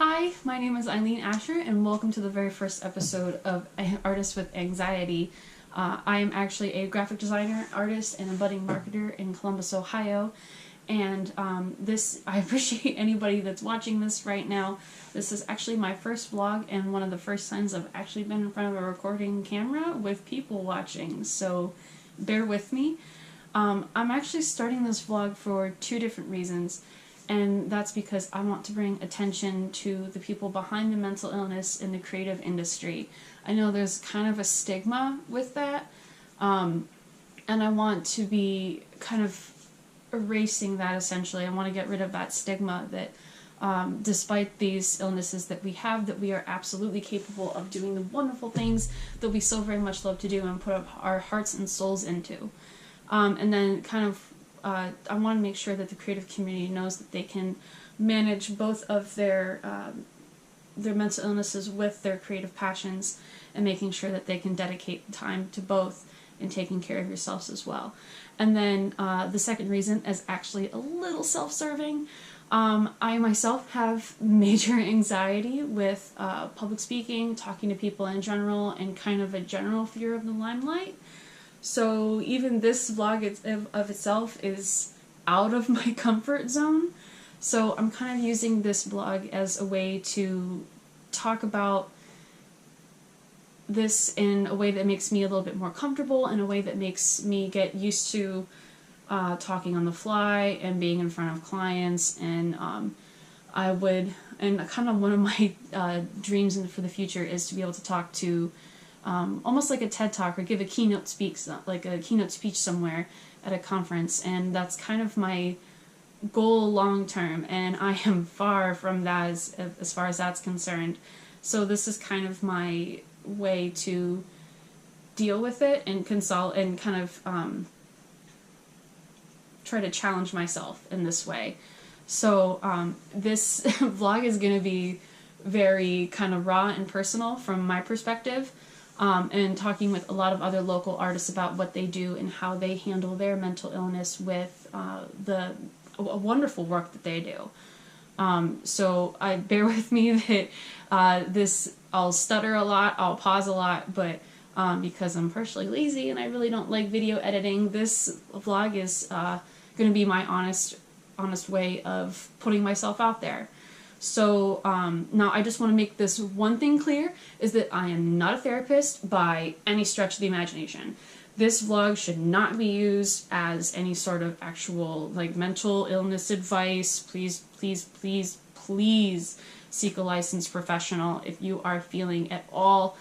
Hi, my name is Eileen Asher, and welcome to the very first episode of Artists with Anxiety. I am actually a graphic designer, artist, and a budding marketer in Columbus, Ohio. And I appreciate anybody that's watching this right now. This is actually my first vlog and one of the first times I've actually been in front of a recording camera with people watching, so bear with me. I'm actually starting this vlog for two different reasons. And that's because I want to bring attention to the people behind the mental illness in the creative industry. I know there's kind of a stigma with that, and I want to be kind of erasing that essentially. I want to get rid of that stigma that despite these illnesses that we have, that we are absolutely capable of doing the wonderful things that we so very much love to do and put our hearts and souls into. And then kind of I want to make sure that the creative community knows that they can manage both of their mental illnesses with their creative passions, and making sure that they can dedicate time to both and taking care of yourselves as well. And then the second reason is actually a little self-serving. I myself have major anxiety with public speaking, talking to people in general, and kind of a general fear of the limelight. So even this vlog of itself is out of my comfort zone. So I'm kind of using this vlog as a way to talk about this in a way that makes me a little bit more comfortable, in a way that makes me get used to talking on the fly and being in front of clients. And and kind of one of my dreams for the future is to be able to talk to almost like a TED Talk, or give a keynote speech somewhere at a conference, and that's kind of my goal long term, and I am far from that as far as that's concerned. So this is kind of my way to deal with it and consult and kind of try to challenge myself in this way. So this vlog is going to be very kind of raw and personal from my perspective. And talking with a lot of other local artists about what they do and how they handle their mental illness with the wonderful work that they do. So bear with me that I'll stutter a lot, I'll pause a lot, but because I'm partially lazy and I really don't like video editing, this vlog is going to be my honest way of putting myself out there. So now I just want to make this one thing clear, is that I am not a therapist by any stretch of the imagination. This vlog should not be used as any sort of actual mental illness advice. Please, please, please, please seek a licensed professional if you are feeling at all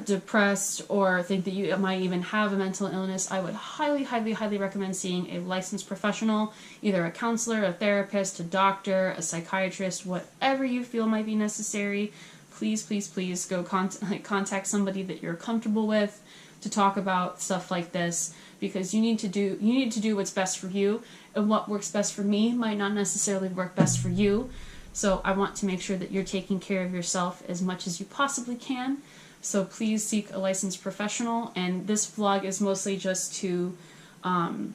depressed or think that you might even have a mental illness. I would highly, highly, highly recommend seeing a licensed professional, either a counselor, a therapist, a doctor, a psychiatrist, whatever you feel might be necessary. Please, please, please go contact somebody that you're comfortable with to talk about stuff like this, because you need to do what's best for you, and what works best for me might not necessarily work best for you. So I want to make sure that you're taking care of yourself as much as you possibly can. So please seek a licensed professional, and this vlog is mostly just to kind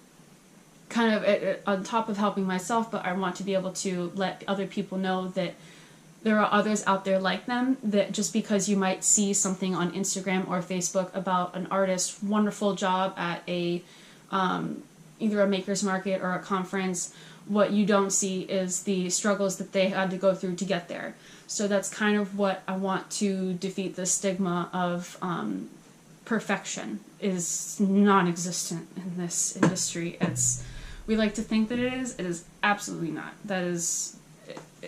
of on top of helping myself, but I want to be able to let other people know that there are others out there like them, that just because you might see something on Instagram or Facebook about an artist's wonderful job at a either a maker's market or a conference, what you don't see is the struggles that they had to go through to get there. So that's kind of what I want to defeat, the stigma of perfection is non-existent in this industry. We like to think that it is. It is absolutely not. That is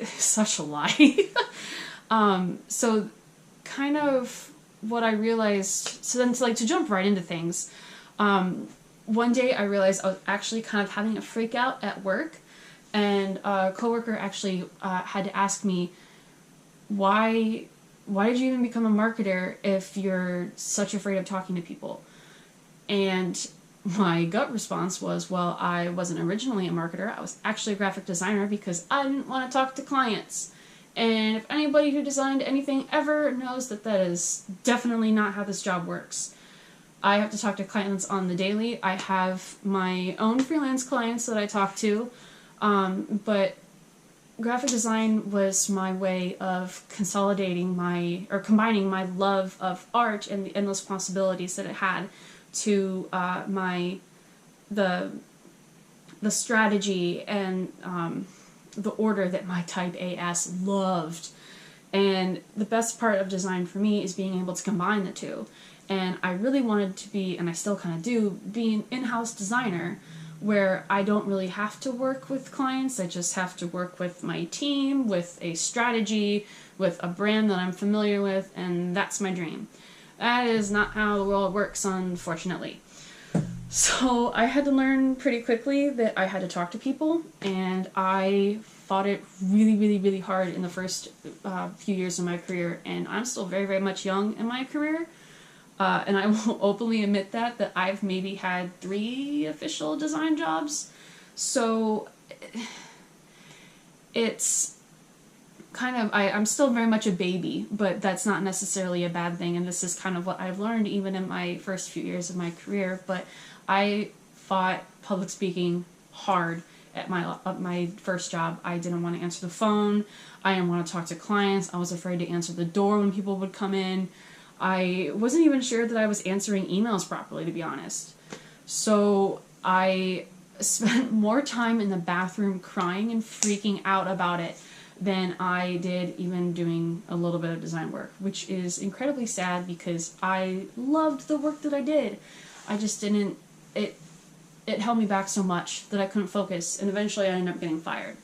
such a lie. So kind of what I realized, so then to jump right into things, one day I realized I was actually kind of having a freak out at work, and a coworker actually had to ask me, why did you even become a marketer if you're such afraid of talking to people? And my gut response was, well, I wasn't originally a marketer. I was actually a graphic designer because I didn't want to talk to clients. And if anybody who designed anything ever knows that is definitely not how this job works. I have to talk to clients on the daily. I have my own freelance clients that I talk to, but graphic design was my way of consolidating combining my love of art and the endless possibilities that it had to the strategy and the order that my type AS loved. And the best part of design for me is being able to combine the two. And I really wanted to be, and I still kind of do, be an in-house designer where I don't really have to work with clients. I just have to work with my team, with a strategy, with a brand that I'm familiar with, and that's my dream. That is not how the world works, unfortunately. So I had to learn pretty quickly that I had to talk to people, and I fought it really, really, really hard in the first few years of my career, and I'm still very, very much young in my career. And I will openly admit that I've maybe had 3 official design jobs. So it's kind of, I'm still very much a baby, but that's not necessarily a bad thing. And this is kind of what I've learned even in my first few years of my career. But I fought public speaking hard at my first job. I didn't want to answer the phone. I didn't want to talk to clients. I was afraid to answer the door when people would come in. I wasn't even sure that I was answering emails properly, to be honest. So I spent more time in the bathroom crying and freaking out about it than I did even doing a little bit of design work, which is incredibly sad because I loved the work that I did. I just didn't, it held me back so much that I couldn't focus, and eventually I ended up getting fired.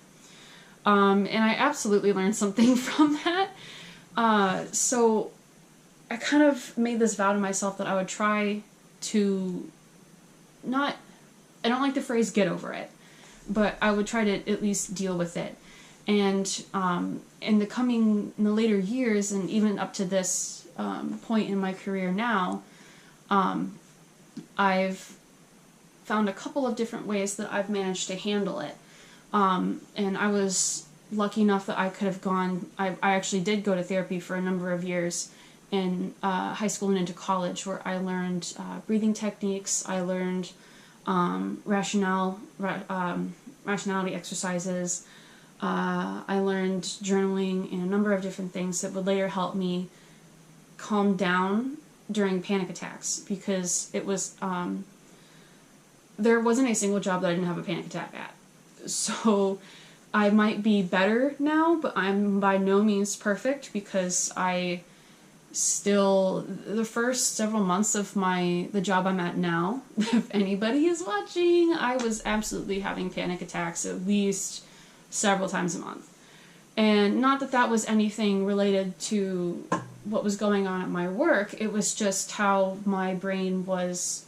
And I absolutely learned something from that. So I kind of made this vow to myself that I would try to I don't like the phrase get over it, but I would try to at least deal with it. And in the later years, and even up to this point in my career now, I've found a couple of different ways that I've managed to handle it. And I was lucky enough that I could have I actually did go to therapy for a number of years in high school and into college, where I learned breathing techniques. I learned rationality exercises. I learned journaling and a number of different things that would later help me calm down during panic attacks, because it was there wasn't a single job that I didn't have a panic attack at. So I might be better now, but I'm by no means perfect, because I still, the first several months of the job I'm at now, if anybody is watching, I was absolutely having panic attacks at least several times a month. And not that that was anything related to what was going on at my work, it was just how my brain was,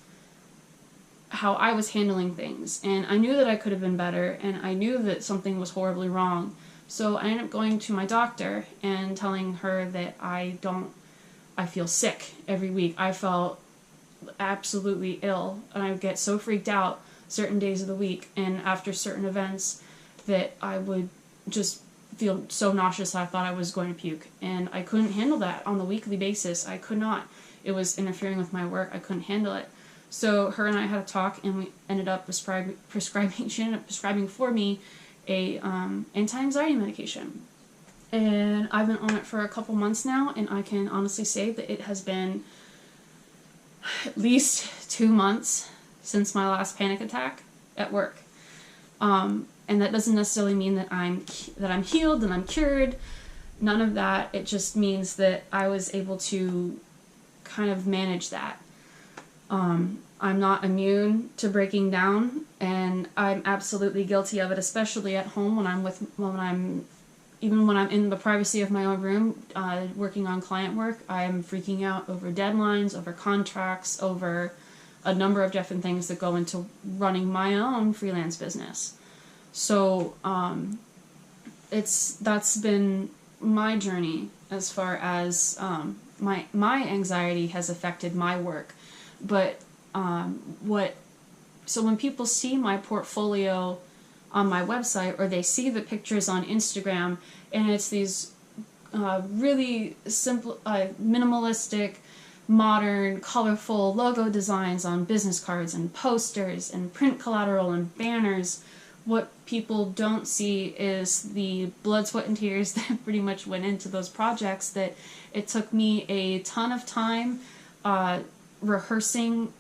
how I was handling things. And I knew that I could have been better, and I knew that something was horribly wrong. So I ended up going to my doctor and telling her that I feel sick every week. I felt absolutely ill, and I would get so freaked out certain days of the week and after certain events that I would just feel so nauseous I thought I was going to puke. And I couldn't handle that on the weekly basis. I could not. It was interfering with my work. I couldn't handle it. So her and I had a talk, and we ended up prescribing for me a anti-anxiety medication. And I've been on it for a couple months now, and I can honestly say that it has been at least 2 months since my last panic attack at work. And that doesn't necessarily mean that I'm healed, that I'm cured. None of that. It just means that I was able to kind of manage that. I'm not immune to breaking down, and I'm absolutely guilty of it, especially at home even when I'm in the privacy of my own room, working on client work. I'm freaking out over deadlines, over contracts, over a number of different things that go into running my own freelance business. So that's been my journey as far as my anxiety has affected my work. But so when people see my portfolio on my website, or they see the pictures on Instagram, and it's these really simple, minimalistic, modern, colorful logo designs on business cards and posters and print collateral and banners what people don't see is the blood, sweat, and tears that pretty much went into those projects, that it took me a ton of time rehearsing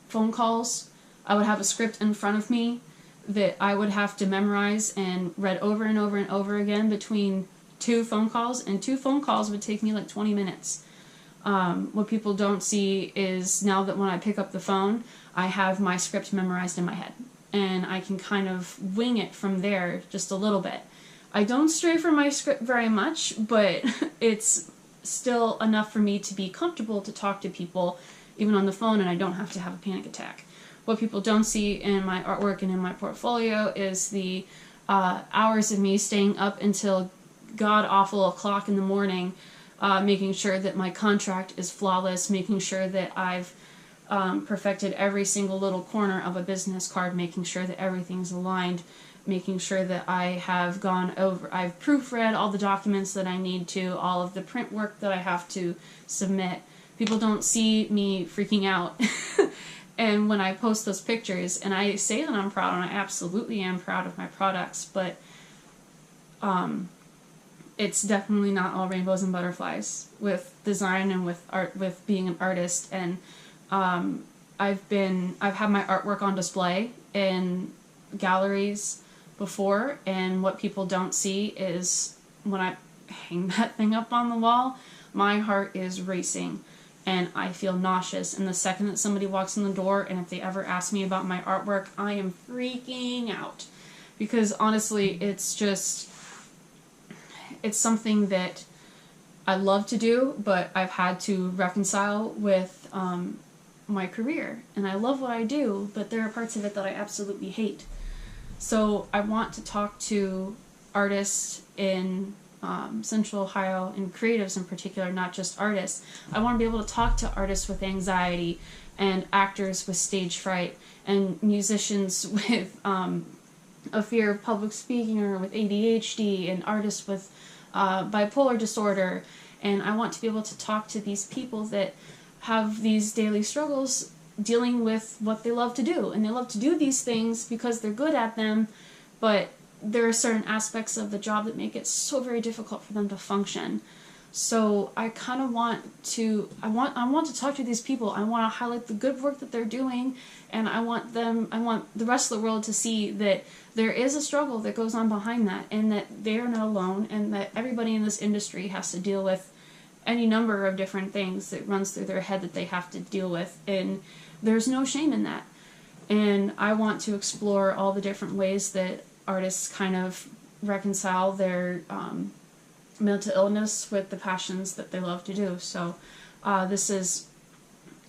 phone calls. I would have a script in front of me that I would have to memorize and read over and over and over again between 2 phone calls, and 2 phone calls would take me like 20 minutes. What people don't see is now that when I pick up the phone, I have my script memorized in my head, and I can kind of wing it from there just a little bit. I don't stray from my script very much, but it's still enough for me to be comfortable to talk to people even on the phone, and I don't have to have a panic attack. What people don't see in my artwork and in my portfolio is the hours of me staying up until god-awful o'clock in the morning, making sure that my contract is flawless, making sure that I've perfected every single little corner of a business card, making sure that everything's aligned, making sure that I've proofread all the documents that I need to, all of the print work that I have to submit. People don't see me freaking out. And when I post those pictures, and I say that I'm proud, and I absolutely am proud of my products, but it's definitely not all rainbows and butterflies with design and with art, with being an artist. And I've had my artwork on display in galleries before, and what people don't see is when I hang that thing up on the wall, my heart is racing and I feel nauseous. And the second that somebody walks in the door, and if they ever ask me about my artwork, I am freaking out, because honestly, it's something that I love to do, but I've had to reconcile with my career. And I love what I do, but there are parts of it that I absolutely hate. So I want to talk to artists in Central Ohio, and creatives in particular, not just artists. I want to be able to talk to artists with anxiety, and actors with stage fright, and musicians with a fear of public speaking or with ADHD, and artists with bipolar disorder. And I want to be able to talk to these people that have these daily struggles dealing with what they love to do. And they love to do these things because they're good at them, but there are certain aspects of the job that make it so very difficult for them to function. So I kind of want to talk to these people. I want to highlight the good work that they're doing, and I want the rest of the world to see that there is a struggle that goes on behind that, and that they are not alone, and that everybody in this industry has to deal with any number of different things that runs through their head that they have to deal with, and there's no shame in that. And I want to explore all the different ways that artists kind of reconcile their mental illness with the passions that they love to do. So this is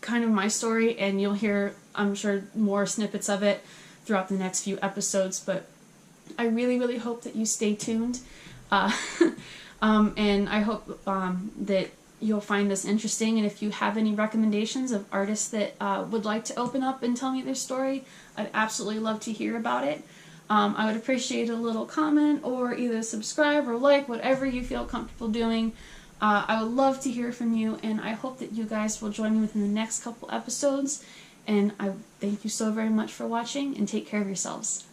kind of my story, and you'll hear, I'm sure, more snippets of it throughout the next few episodes, but I really, really hope that you stay tuned. And I hope that you'll find this interesting, and if you have any recommendations of artists that would like to open up and tell me their story, I'd absolutely love to hear about it. I would appreciate a little comment, or either subscribe or like, whatever you feel comfortable doing. I would love to hear from you, and I hope that you guys will join me within the next couple episodes. And I thank you so very much for watching, and take care of yourselves.